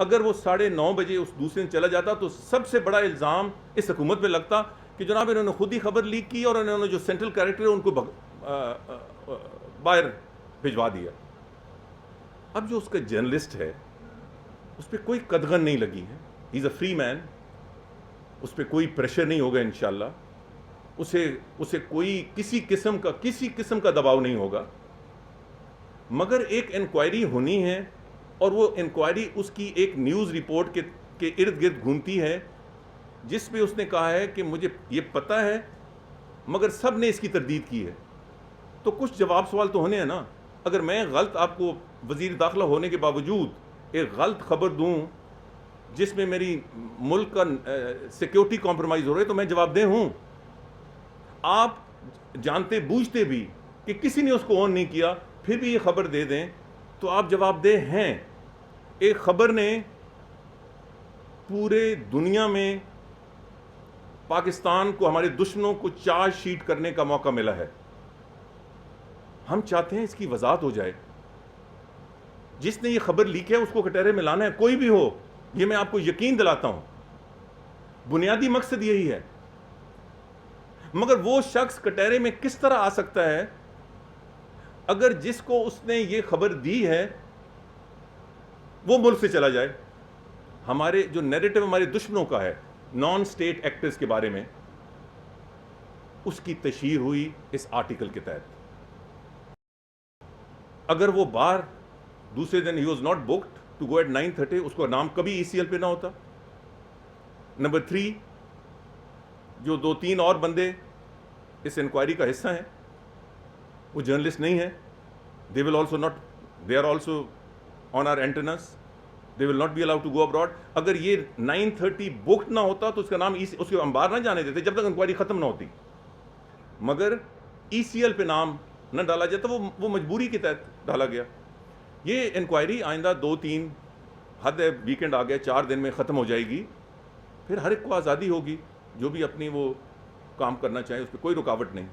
अगर वो 9:30 बजे उस दूसरे दिन चला जाता तो सबसे बड़ा इल्ज़ाम इस हुकूमत पे लगता कि जनाब इन्होंने खुद ही खबर लीक की और इन्होंने जो सेंट्रल कैरेक्टर है उनको बाहर भिजवा दिया। अब जो उसका जर्नलिस्ट है उस पर कोई कदगन नहीं लगी है, he is a free man, उस पर कोई प्रेशर नहीं होगा इंशाल्लाह, उसे कोई किसी किस्म का दबाव नहीं होगा। मगर एक इंक्वायरी होनी है और वो इंक्वायरी उसकी एक न्यूज़ रिपोर्ट के इर्द गिर्द घूमती है जिस पे उसने कहा है कि मुझे ये पता है मगर सब ने इसकी तरदीद की है। तो कुछ जवाब सवाल तो होने हैं ना। अगर मैं गलत आपको वज़ीर दाखिला होने के बावजूद एक गलत खबर दूं जिसमें मेरी मुल्क का सिक्योरिटी कॉम्प्रोमाइज़ हो रही है तो मैं जवाबदेह हूं। आप जानते बूझते भी कि किसी ने उसको ऑन नहीं किया फिर भी ये खबर दे दें तो आप जवाबदेह हैं। एक खबर ने पूरे दुनिया में पाकिस्तान को, हमारे दुश्मनों को चार्ज शीट करने का मौका मिला है। हम चाहते हैं इसकी वजाहत हो जाए। जिसने ये खबर लीक है उसको कटहरे में लाना है, कोई भी हो, ये मैं आपको यकीन दिलाता हूं। बुनियादी मकसद यही है। मगर वो शख्स कटहरे में किस तरह आ सकता है अगर जिसको उसने ये खबर दी है वो मुल्क से चला जाए। हमारे जो नैरेटिव हमारे दुश्मनों का है नॉन स्टेट एक्टर्स के बारे में, उसकी तशहीर हुई इस आर्टिकल के तहत। अगर वो बाहर दूसरे दिन ही was not booked to go at 9:30, उसका नाम कभी ECL पे ना होता। नंबर 3, जो 2-3 और बंदे इस इंक्वायरी का हिस्सा हैं वो जर्नलिस्ट नहीं है। They will also not, they are also on our antennas, they will not be allowed to go abroad. अगर ये 9:30 बुक्ड ना होता तो उसका नाम उसके अंबार ना जाने देते जब तक इंक्वायरी खत्म ना होती। मगर ECL पे नाम न डाला जाता, वो मजबूरी के तहत डाला गया। ये इंक्वायरी आइंदा 2-3 हद है, वीकेंड आ गया, 4 दिन में ख़त्म हो जाएगी। फिर हर एक को आज़ादी होगी जो भी अपनी वो काम करना चाहे, उस पर कोई रुकावट नहीं।